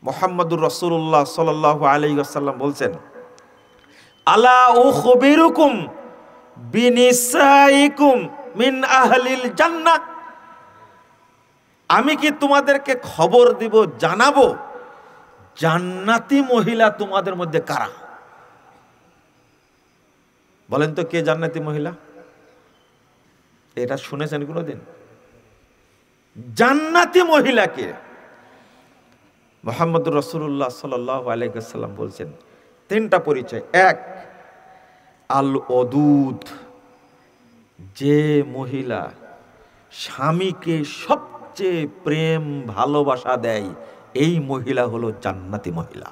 মুহাম্মদুর রাসূলুল্লাহ সাল্লাল্লাহু আলাইহি ওয়াসাল্লাম বলছেন, আলা উখবিরুকুম বিনিসাইকুম মিন আহলিল জান্নাহ, আমি কি তোমাদেরকে খবর দিব, জানাবো জান্নাতি মহিলা তোমাদের মধ্যে কারা? বলেন তো কে জান্নাতি মহিলা? এটা শুনেছেন কোনোদিন? জান্নাতি মহিলা কে? মুহাম্মদুর রাসূলুল্লাহ সাল্লাল্লাহু আলাইহি ওয়াসাল্লাম বলছেন তিনটা পরিচয়। এক, আল ওদুদ, যে মহিলা স্বামীকে সবচেয়ে প্রেম ভালোবাসা দেয়, এই মহিলা হলো জান্নাতি মহিলা।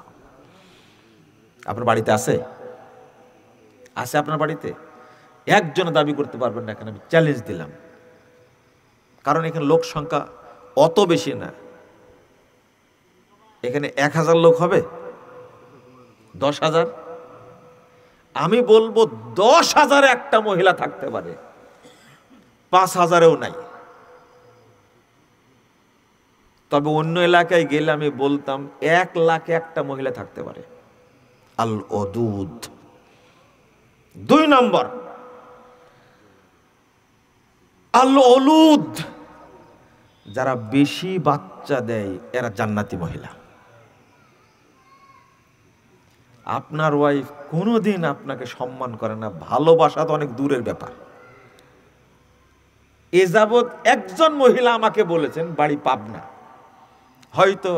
আপনার বাড়িতে আছে? আছে আপনার বাড়িতে? একজনে দাবি করতে পারবেন না, এখানে আমি চ্যালেঞ্জ দিলাম। কারণ এখানে লোক সংখ্যা অত বেশি না। এখানে 1000 লোক হবে, 10,000? আমি বলবো 10,000 একটা মহিলা থাকতে পারে, 5,000-এও নাই। তবে অন্য এলাকায় গেলে আমি বলতাম 1 লাখে একটা মহিলা থাকতে পারে। আল ওদুদ। 2 নম্বর, আল ওলুদ, যারা বেশি বাচ্চা দেয়, এরা জান্নাতি মহিলা। আপনার ওয়াইফ কোনোদিন আপনাকে সম্মান করে না, ভালোবাসা তো অনেক দূরের ব্যাপার। এ যাবৎ একজন মহিলা আমাকে বলেছেন, বাড়ি পাবনা, হয়তো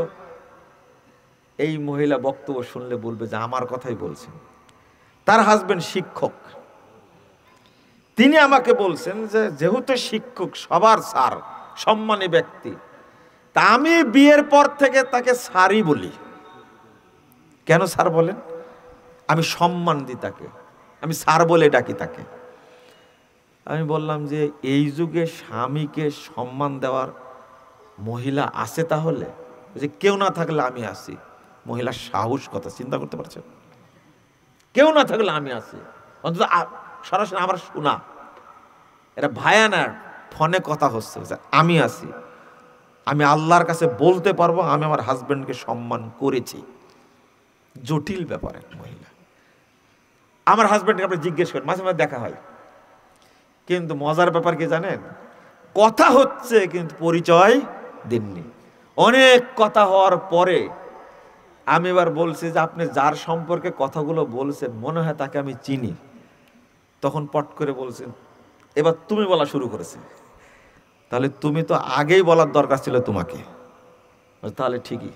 এই মহিলা বক্তব্য শুনলে বলবে যে আমার কথাই বলছেন। তার হাজবেন্ড শিক্ষক, তিনি আমাকে বলছেন যে যেহেতু শিক্ষক সবার স্যার, সম্মানী ব্যক্তি, তা আমি বিয়ের পর থেকে তাকে স্যারই বলি। কেন স্যার বলেন? আমি সম্মান দিই তাকে, আমি স্যার বলে ডাকি তাকে। আমি বললাম যে এই যুগে স্বামীকে সম্মান দেওয়ার মহিলা আছে তাহলে? যে কেউ না থাকলে আমি আছি। মহিলার সাহস, কথা চিন্তা করতে পারছেন? কেউ না থাকলে আমি আছি, অন্তত সরাসরি আমার শোনা, এটা ভায়ানা ফোনে কথা হচ্ছে, আমি আছি, আমি আল্লাহর কাছে বলতে পারবো আমি আমার হাজবেন্ডকে সম্মান করেছি। জটিল ব্যাপার। এক মহিলা, আমার হাজবেন্ডকে আপনি জিজ্ঞেস করেন, মাঝে মাঝে দেখা হয়, কিন্তু মজার ব্যাপার কি জানেন? কথা হচ্ছে কিন্তু পরিচয় দেননি। অনেক কথা হওয়ার পরে আমি এবার বলছি যে আপনি যার সম্পর্কে কথাগুলো বলছেন মনে হয় তাকে আমি চিনি। তখন পট করে বলছেন, এবার তুমি বলা শুরু করেছে। তাহলে তুমি তো আগেই বলার দরকার ছিল তোমাকে। তাহলে ঠিকই,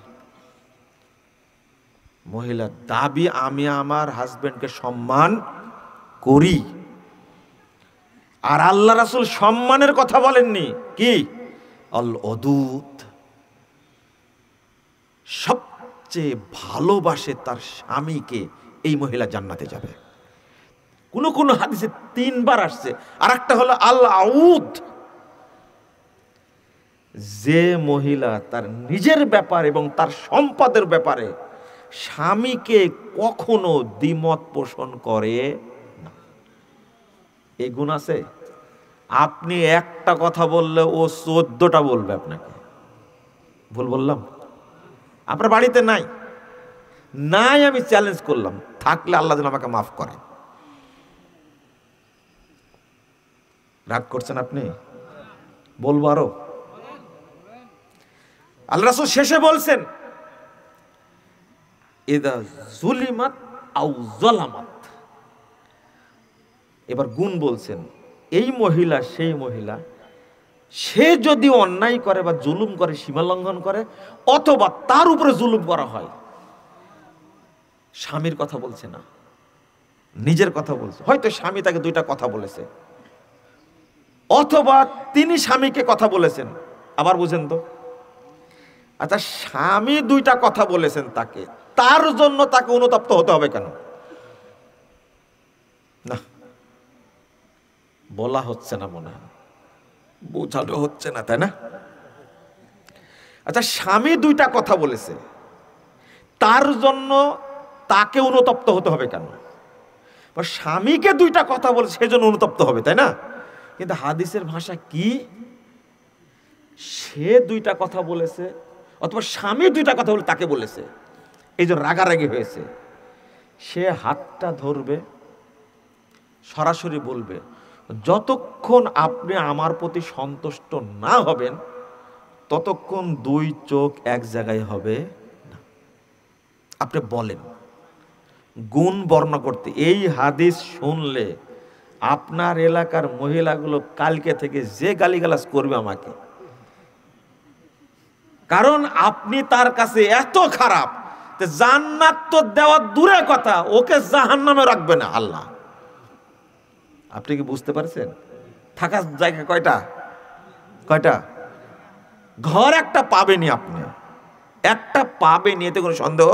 মহিলার দাবি আমি আমার হাজবেন্ডকে সম্মান করি। আর আল্লাহ রাসূল সম্মানের কথা বলেননি, কি? আল ওদুদ, সবচেয়ে ভালোবাসে তার স্বামীকে, এই মহিলা জান্নাতে যাবে। কোন কোন হাদিসে 3 বার আসছে। আর একটা হলো আল আউদ, যে মহিলা তার নিজের ব্যাপার এবং তার সম্পদের ব্যাপারে স্বামীকে কখনো দ্বিমত পোষণ করে না। এই গুণ আছে। আপনি একটা কথা বললে ও 14টা বলবে আপনাকে। ভুল বললাম? আপনার বাড়িতে নাই? নাই, আমি চ্যালেঞ্জ করলাম, থাকলে আল্লাহ যেন আমাকে মাফ করে। রাগ করছেন আপনি? বলবো আরো? আল্লাহ রাসূল শেষে বলছেন, ইদা যুলিমাত আও যালামাত। এবার গুণ বলছেন, এই মহিলা সেই মহিলা, সে যদি অন্যায় করে বা জুলুম করে, সীমা লঙ্ঘন করে, অথবা তার উপরে জুলুম করা হয়, স্বামীর কথা বলছে না, নিজের কথা বলছে। হয়তো স্বামী তাকে 2টা কথা বলেছে, অথবা তিনি স্বামীকে কথা বলেছেন। আবার বুঝেন তো, আচ্ছা স্বামী 2টা কথা বলেছেন তাকে, তার জন্য তাকে অনুতপ্ত হতে হবে কেন? না, বলা হচ্ছে না, মনে হয় বোঝানো হচ্ছে না, তাই না? আচ্ছা স্বামী 2টা কথা বলেছে, তার জন্য তাকে অনুতপ্ত হতে হবে কেন? স্বামীকে 2টা কথা বলেছে সেজন্য অনুতপ্ত হবে, তাই না? কিন্তু হাদিসের ভাষা কি? সে 2টা কথা বলেছে, অথবা স্বামী দুইটা কথা বলে তাকে বলেছে, এই যে রাগারাগি হয়েছে, সে হাতটা ধরবে, সরাসরি বলবে, যতক্ষণ আপনি আমার প্রতি সন্তুষ্ট না হবেন ততক্ষণ দুই চোখ এক জায়গায় হবে না। আপনি বলেন গুণ বর্ণনা করতে। এই হাদিস শুনলে আপনার এলাকার মহিলাগুলো কালকে থেকে যে গালিগালাজ করবে আমাকে, কারণ আপনি তার কাছে এত খারাপ, জান্নাত তো দেওয়ার দূরের কথা, ওকে জাহান্নামে রাখবে না আল্লাহ। আপনি কি বুঝতে পারছেন? থাকার জায়গা কয়টা? কয়টা ঘর? একটা পাবেনি আপনি, একটা পাবেনি, এতে কোনো সন্দেহ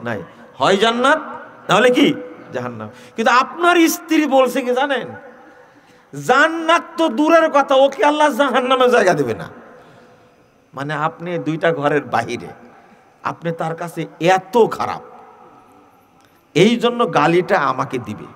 নাই। হয় জান্নাত, নাহলে কি জাহান্নাম। কিন্তু আপনার স্ত্রী বলছে কি জানেন, জান্নাত তো দূরের কথা, ওকে আল্লাহ জাহান্নামে জায়গা দেবে না। মানে আপনি দুইটা ঘরের বাহিরে, আপনি তার কাছে এত খারাপ, এই জন্য গালিটা আমাকে দিবে।